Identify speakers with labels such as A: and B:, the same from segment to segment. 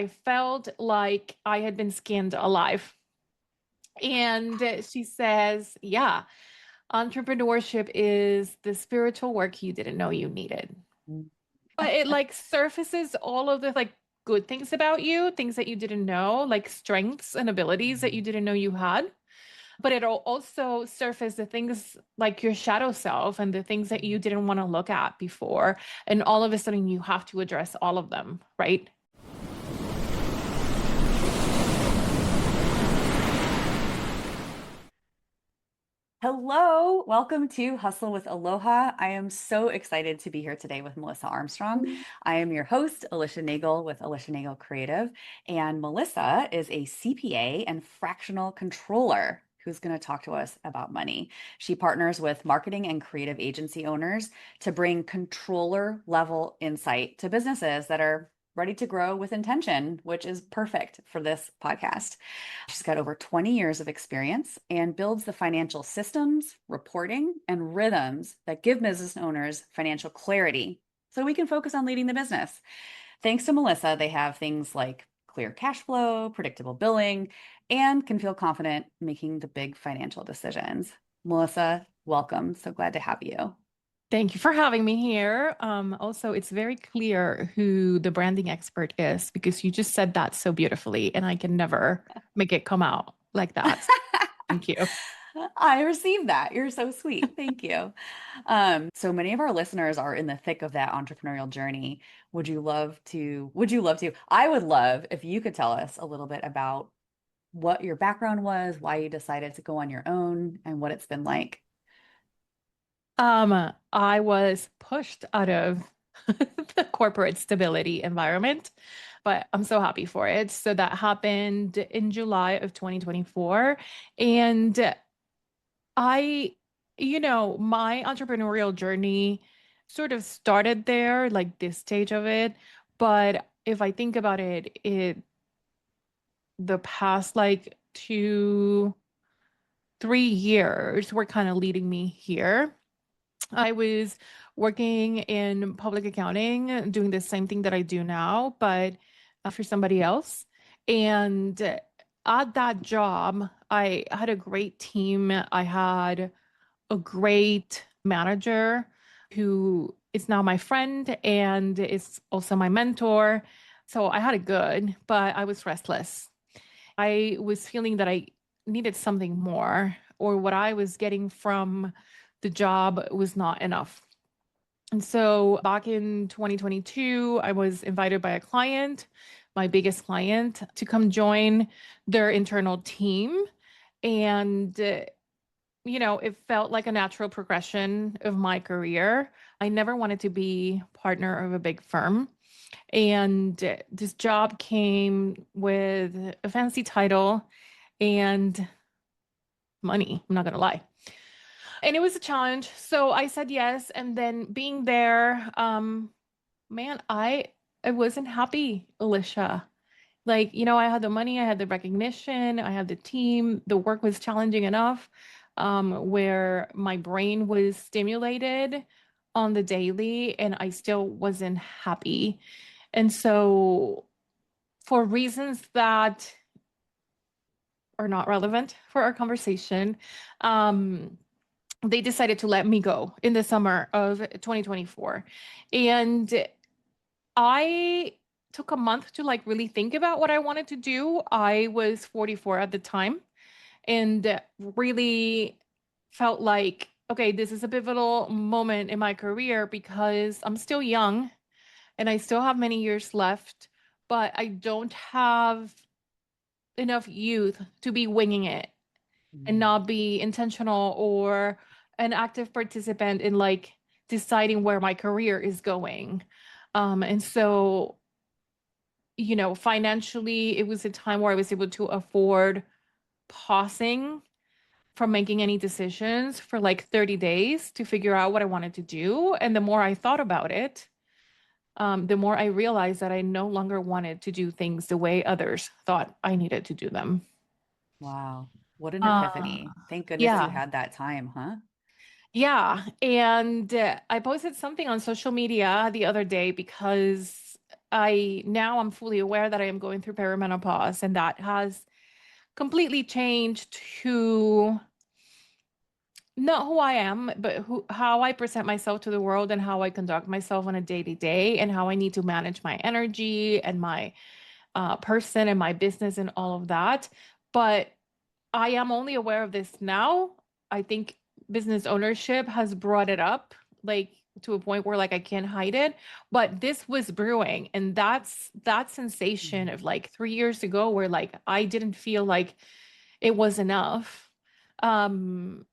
A: I felt like I had been skinned alive. And she says, yeah, entrepreneurship is the spiritual work you didn't know you needed. But it like surfaces all of the like good things about you, things that you didn't know, like strengths and abilities that you didn't know you had. But it'll also surface the things like your shadow self and the things that you didn't want to look at before. And all of a sudden you have to address all of them, right?
B: Hello, welcome to Hustle with Aloha. I am so excited to be here today with Melissa Armstrong. I am your host, Alicia Nagel with Alicia Nagel Creative, and Melissa is a CPA and fractional controller who's going to talk to us about money. She partners with marketing and creative agency owners to bring controller level insight to businesses that are ready to grow with intention, which is perfect for this podcast. She's got over 20 years of experience and builds the financial systems, reporting, and rhythms that give business owners financial clarity so we can focus on leading the business. Thanks to Melissa, they have things like clear cash flow, predictable billing, and can feel confident making the big financial decisions. Melissa, welcome. So glad to have you.
A: Thank you for having me here. Also, it's very clear who the branding expert is because you just said that so beautifully, and I can never make it come out like that. Thank you.
B: I received that. You're so sweet. Thank you. So many of our listeners are in the thick of that entrepreneurial journey. Would you love to? I would love if you could tell us a little bit about what your background was, why you decided to go on your own, and what it's been like.
A: I was pushed out of the corporate stability environment, but I'm so happy for it. So that happened in July of 2024. And I, my entrepreneurial journey sort of started there, like this stage of it. But if I think about it, the past like 3 years were kind of leading me here. I was working in public accounting, doing the same thing that I do now, but for somebody else. And at that job, I had a great team. I had a great manager who is now my friend and is also my mentor. So I had it good, but I was restless. I was feeling that I needed something more, or what I was getting from the job was not enough. And so back in 2022, I was invited by a client, my biggest client, to come join their internal team. And it felt like a natural progression of my career. I never wanted to be partner of a big firm. And this job came with a fancy title and money, I'm not going to lie. And it was a challenge. So I said yes. And then being there, man, I wasn't happy, Alicia. Like, I had the money, I had the recognition, I had the team. The work was challenging enough, where my brain was stimulated on the daily, and I still wasn't happy. And so, for reasons that are not relevant for our conversation, um, they decided to let me go in the summer of 2024. And I took a month to like really think about what I wanted to do. I was 44 at the time and really felt like, okay, this is a pivotal moment in my career because I'm still young and I still have many years left, but I don't have enough youth to be winging it and
B: Mm.
A: not be intentional or an active participant in like deciding where my career is going. And so, financially, it was a time where I was able to afford pausing from making any decisions for like 30 days to figure out what I wanted to do. And the more I thought about it, the more I realized that I no longer wanted to do things the way others thought I needed to do them.
B: Wow. What an
A: Uh,
B: epiphany. Thank goodness you
A: yeah.
B: had that time, huh?
A: Yeah. And I posted something on social media the other day because I'm fully aware that I am going through perimenopause, and that has completely changed who, not who I am, but how I present myself to the world and how I conduct myself on a day to day, and how I need to manage my energy and my person and my business and all of that. But I am only aware of this now. I think business ownership has brought it up, like to a point where like I can't hide it. But this was brewing, and that's that sensation of like 3 years ago where like I didn't feel like it was enough. Um,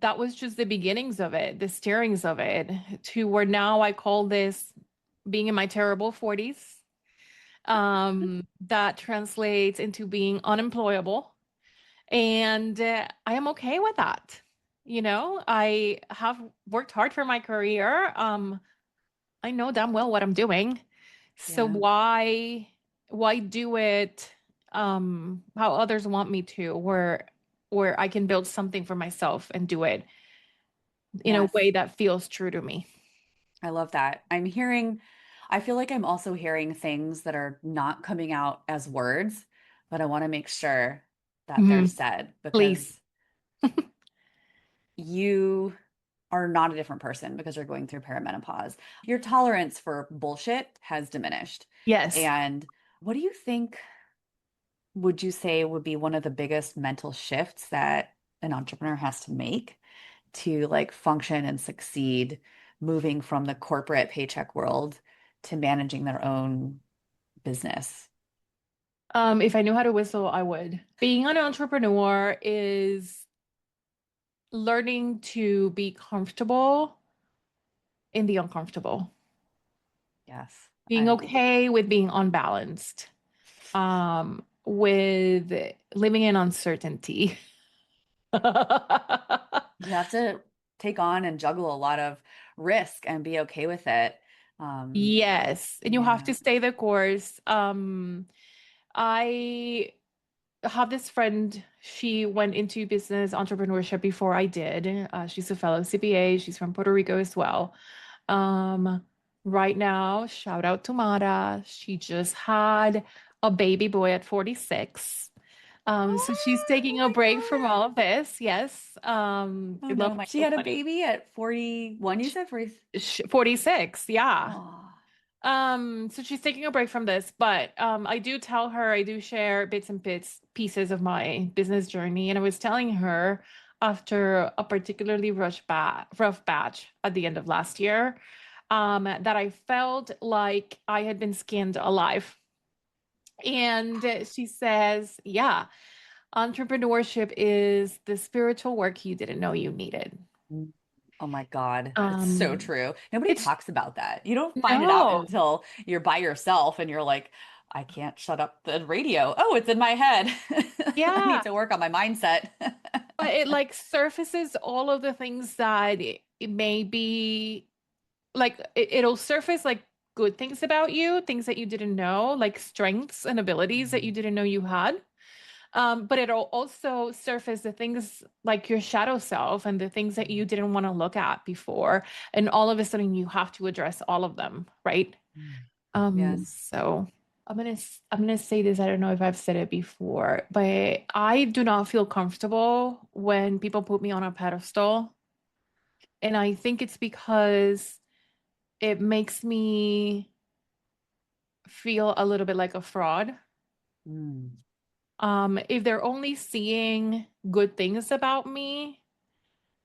A: that was just the beginnings of it, the steerings of it, to where now I call this being in my terrible 40s. That translates into being unemployable, and I am okay with that. I have worked hard for my career. I know damn well what I'm doing. So
B: Yeah.
A: why do it how others want me to, where I can build something for myself and do it in a
B: Yes.
A: way that feels true to me.
B: I love that. I feel like I'm also hearing things that are not coming out as words, but I want to make sure that they're
A: Mhm.
B: said
A: Please.
B: because you are not a different person because you're going through perimenopause. Your tolerance for bullshit has diminished.
A: Yes.
B: And what do you think would you say would be one of the biggest mental shifts that an entrepreneur has to make to like function and succeed, moving from the corporate paycheck world to managing their own business?
A: If I knew how to whistle, I would. Being an entrepreneur is learning to be comfortable in the uncomfortable,
B: Yes.
A: being okay with being unbalanced, with living in uncertainty.
B: You have to take on and juggle a lot of risk and be okay with it. Um,
A: Yes, and you have
B: yeah.
A: to stay the course. I have this friend, she went into business entrepreneurship before I did. She's a fellow CPA. She's from Puerto Rico as well. Um, right now, shout out to Mara. She just had a baby boy at 46. So she's taking
B: Oh
A: a
B: my
A: break from all
B: God.
A: of this. Yes.
B: Oh
A: I love
B: no,
A: my
B: she had a baby at 41, you said 40.
A: 46. Yeah.
B: Oh.
A: So she's taking a break from this, but I do tell her, I do share bits and pieces of my business journey. And I was telling her after a particularly rough batch at the end of last year, that I felt like I had been skinned alive. And she says, yeah, entrepreneurship is the spiritual work you didn't know you needed.
B: Oh my God. It's so
A: Um,
B: true. Nobody
A: it's
B: talks about that. You don't find it out
A: no,
B: until you're by yourself and you're like, I can't shut up the radio. Oh, it's in my head. I need
A: yeah.
B: to work on my mindset.
A: But it like surfaces all of the things that it may be like it'll surface like good things about you, things that you didn't know, like strengths and abilities that you didn't know you had. But it'll also surface the things like your shadow self and the things that you didn't want to look at before. And all of a sudden you have to address all of them, right?
B: Yes.
A: So I'm gonna say this. I don't know if I've said it before, but I do not feel comfortable when people put me on a pedestal. And I think it's because it makes me feel a little bit like a fraud.
B: Mm.
A: If they're only seeing good things about me,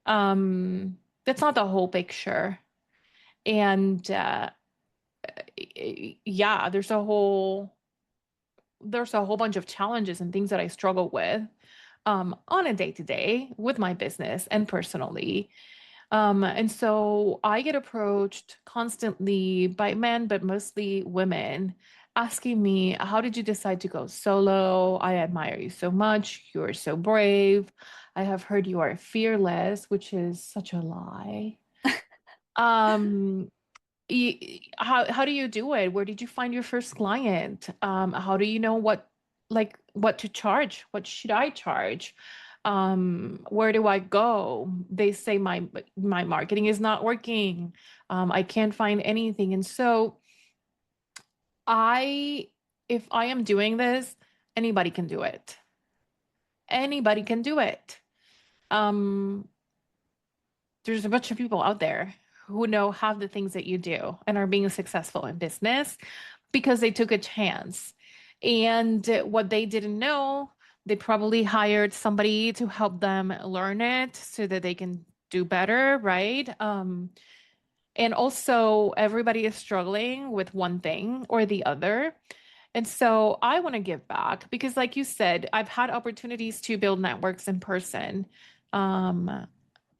A: that's not the whole picture. And yeah, there's a whole bunch of challenges and things that I struggle with on a day to day with my business and personally. And so I get approached constantly by men, but mostly women, asking me, how did you decide to go solo? I admire you so much. You're so brave. I have heard you are fearless, which is such a lie. Um, how do you do it? Where did you find your first client? How do you know what to charge? What should I charge? Where do I go? They say my marketing is not working. I can't find anything. And so I, if I am doing this, anybody can do it. Anybody can do it. Um, there's a bunch of people out there who know have the things that you do and are being successful in business because they took a chance. And what they didn't know, they probably hired somebody to help them learn it so that they can do better, right? And also, everybody is struggling with one thing or the other. And so I want to give back because, like you said, I've had opportunities to build networks in person. Um,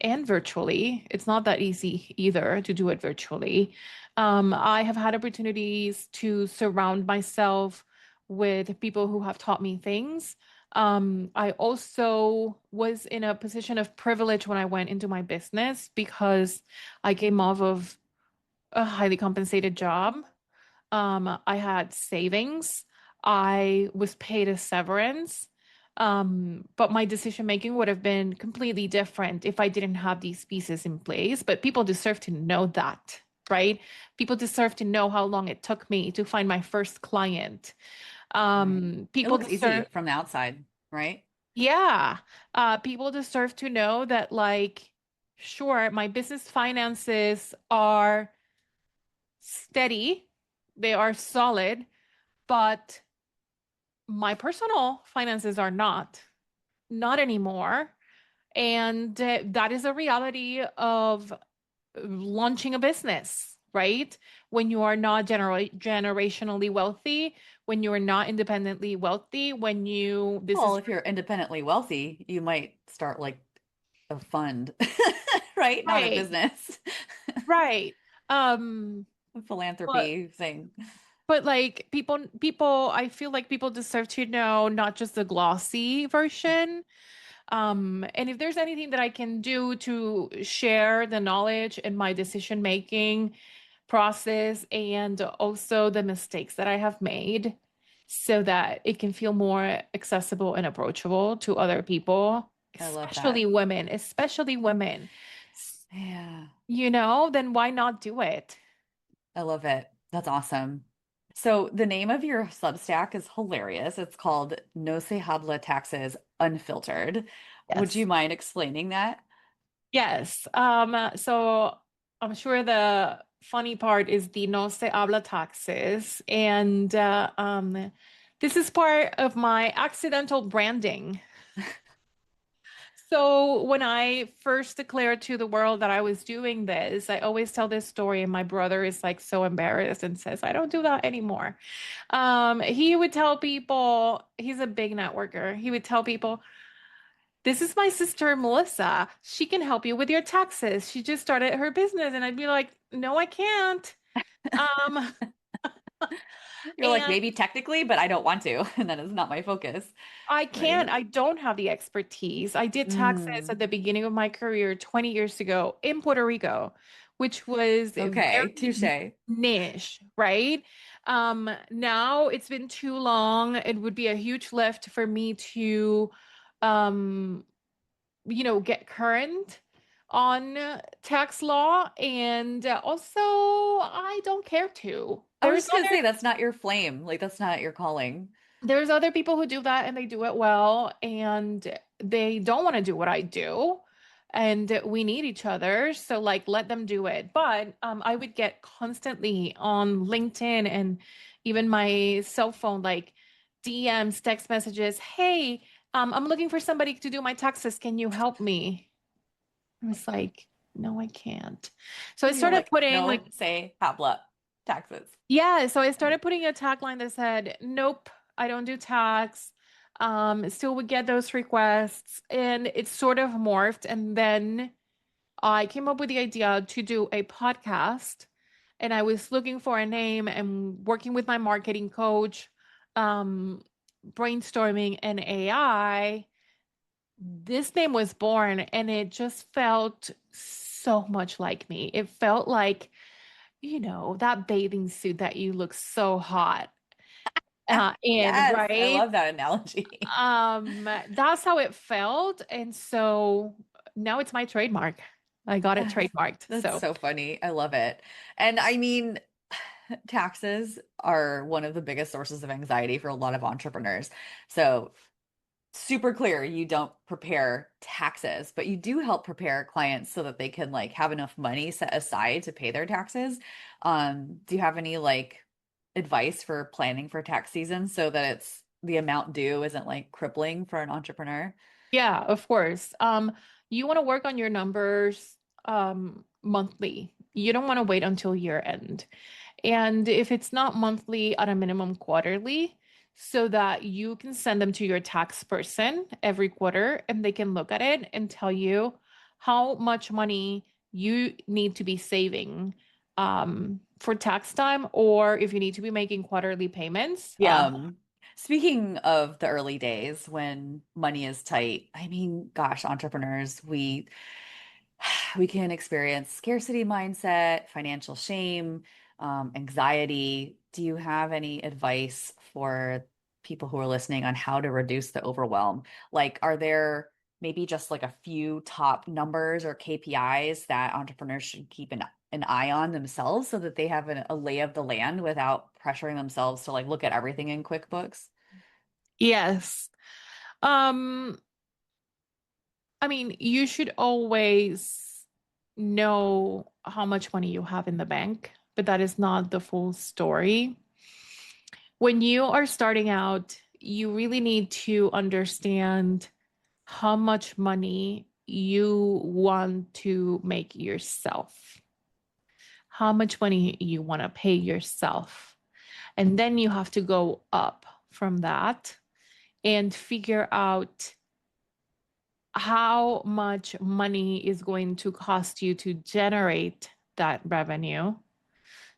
A: and virtually. It's not that easy either to do it virtually. I have had opportunities to surround myself with people who have taught me things. I also was in a position of privilege when I went into my business because I came off of a highly compensated job. I had savings. I was paid a severance. But my decision making would have been completely different if I didn't have these pieces in place. But people deserve to know that, right? People deserve to know how long it took me to find my first client.
B: Right. It
A: People
B: looks easy
A: deserve,
B: from the outside, right?
A: yeah, people deserve to know that, like, sure, my business finances are steady, they are solid, but my personal finances are not anymore. And that is a reality of launching a business, right? When you are not generationally wealthy, when you are not independently wealthy, when you, this
B: Well,
A: is
B: if you're independently wealthy, you might start like a fund, right? Not a
A: right,
B: business.
A: right. Um,
B: A
A: but
B: philanthropy thing.
A: like people, I feel like people deserve to know not just the glossy version. And if there's anything that I can do to share the knowledge in my decision making process and also the mistakes that I have made so that it can feel more accessible and approachable to other people,
B: I love that.
A: especially women,
B: Yeah,
A: then why not do it?
B: I love it. That's awesome. So the name of your Substack is hilarious. It's called No Se Habla Taxes Unfiltered. Would you
A: Yes.
B: mind explaining that?
A: Yes. So I'm sure the funny part is the no se habla taxes. And this is part of my accidental branding. So when I first declared to the world that I was doing this, I always tell this story, and my brother is like so embarrassed and says, I don't do that anymore. He would tell people, he's a big networker. He would tell people, this is my sister, Melissa. She can help you with your taxes. She just started her business. And I'd be like, no, I can't. Um,
B: You're like,
A: and
B: maybe technically, but I don't want to. And that is not my focus,
A: I can't.
B: right?
A: I don't have the expertise. I did taxes
B: Mm,
A: at the beginning of my career 20 years ago in Puerto Rico, which was
B: okay,
A: very
B: touche.
A: niche, right? Now it's been too long. It would be a huge lift for me to um get current on tax law. And also, I don't care to.
B: I was just gonna say that's not your flame. Like that's not your calling.
A: There's other people who do that and they do it well, and they don't want to do what I do. And we need each other. So, like, let them do it. But I would get constantly on LinkedIn and even my cell phone, like DMs, text messages. Hey, I'm looking for somebody to do my taxes. Can you help me? I was like, no, I can't. So I
B: You're
A: started
B: like,
A: putting like,
B: no, say habla taxes.
A: yeah, so I started putting a tagline that said, nope, I don't do tax. Still would get those requests, and it sort of morphed. And then I came up with the idea to do a podcast, and I was looking for a name and working with my marketing coach, um, brainstorming an AI. This name was born, and it just felt so much like me. It felt like, that bathing suit that you look so hot in,
B: Yes, I
A: right?
B: love that analogy.
A: That's how it felt. And so now it's my trademark. I got it
B: That's
A: trademarked.
B: that's
A: So
B: so funny. I love it. And I mean, taxes are one of the biggest sources of anxiety for a lot of entrepreneurs. So super clear, you don't prepare taxes, but you do help prepare clients so that they can like have enough money set aside to pay their taxes. Do you have any like advice for planning for tax season so that it's the amount due isn't like crippling for an entrepreneur?
A: Yeah, of course. You want to work on your numbers monthly. You don't want to wait until year end. And if it's not monthly, at a minimum quarterly, so that you can send them to your tax person every quarter and they can look at it and tell you how much money you need to be saving for tax time, or if you need to be making quarterly payments.
B: Yeah. Speaking of the early days when money is tight, I mean, gosh, entrepreneurs, we can experience scarcity mindset, financial shame, anxiety. Do you have any advice for people who are listening on how to reduce the overwhelm? Like, are there maybe just like a few top numbers or KPIs that entrepreneurs should keep an eye on themselves so that they have a lay of the land without pressuring themselves to like look at everything in QuickBooks?
A: Yes. Um, I mean, you should always know how much money you have in the bank, but that is not the full story. When you are starting out, you really need to understand how much money you want to make yourself, how much money you want to pay yourself. And then you have to go up from that and figure out how much money is going to cost you to generate that revenue.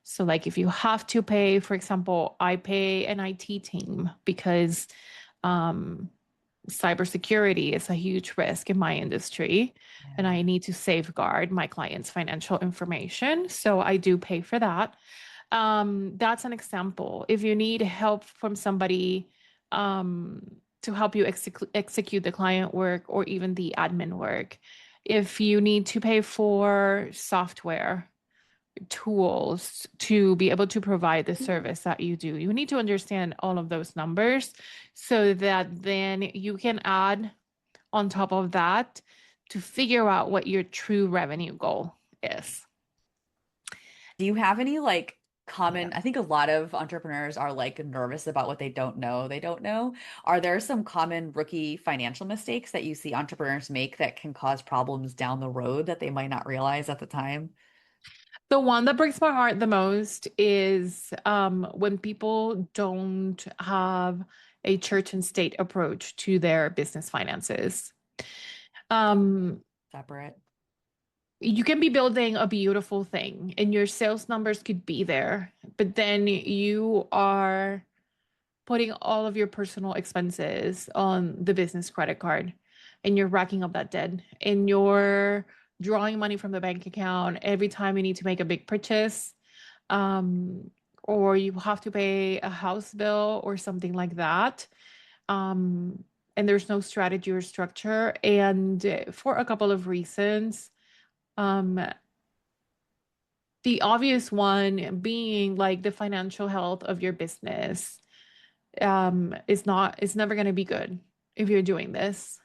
A: So, like if you have to pay, for example, I pay an IT team because um, cybersecurity is a huge risk in my industry, and
B: Yeah.
A: I need to safeguard my clients' financial information. So, I do pay for that. That's an example. If you need help from somebody to help you execute the client work or even the admin work, if you need to pay for software, tools to be able to provide the service that you do, you need to understand all of those numbers so that then you can add on top of that to figure out what your true revenue goal is.
B: Do you have any like common, I think a lot of entrepreneurs are like nervous about what they don't know. They don't know. Are there some common rookie financial mistakes that you see entrepreneurs make that can cause problems down the road that they might not realize at the time?
A: The one that breaks my heart the most is when people don't have a church and state approach to their business finances. Um,
B: Separate.
A: you can be building a beautiful thing and your sales numbers could be there, but then you are putting all of your personal expenses on the business credit card and you're racking up that debt and you're drawing money from the bank account every time you need to make a big purchase, um, or you have to pay a house bill or something like that. Um, and there's no strategy or structure. And for a couple of reasons, um, the obvious one being like the financial health of your business is never going to be good if you're doing this.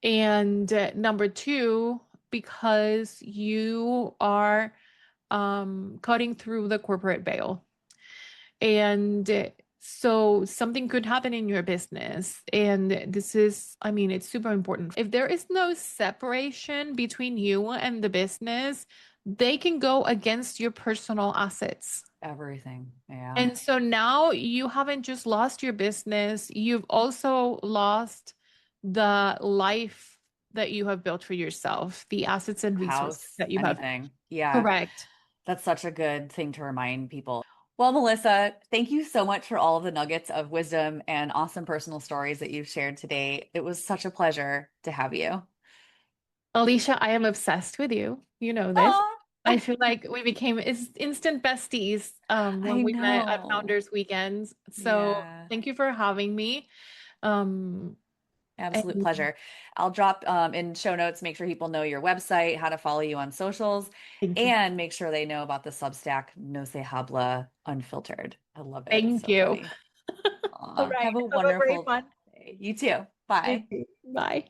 A: And number two, because you are cutting through the corporate veil. And so something could happen in your business. And this is, I mean, it's super important. If there is no separation between you and the business, they can go against your personal assets.
B: Everything. Yeah.
A: And so now you haven't just lost your business, you've also lost the life that you have built for yourself, the assets and resources
B: House,
A: that you have.
B: anything. Yeah.
A: Correct.
B: That's such a good thing to remind people. Well, Melissa, thank you so much for all of the nuggets of wisdom and awesome personal stories that you've shared today. It was such a pleasure to have you.
A: Alicia, I am obsessed with you. You know this.
B: Oh,
A: I feel like we became instant besties when
B: I
A: we met at
B: know.
A: Founders Weekends. So
B: Yeah.
A: thank you for having me. Um,
B: Absolute
A: And
B: pleasure. I'll drop in show notes, make sure people know your website, how to follow you on socials,
A: thank you.
B: and make sure they know about the Substack No Se Habla Unfiltered. I love it. It's
A: Thank
B: so
A: you.
B: funny.
A: All
B: Aw,
A: right.
B: have a
A: Have a very
B: wonderful
A: fun
B: day. You too.
A: day.
B: Bye.
A: Bye.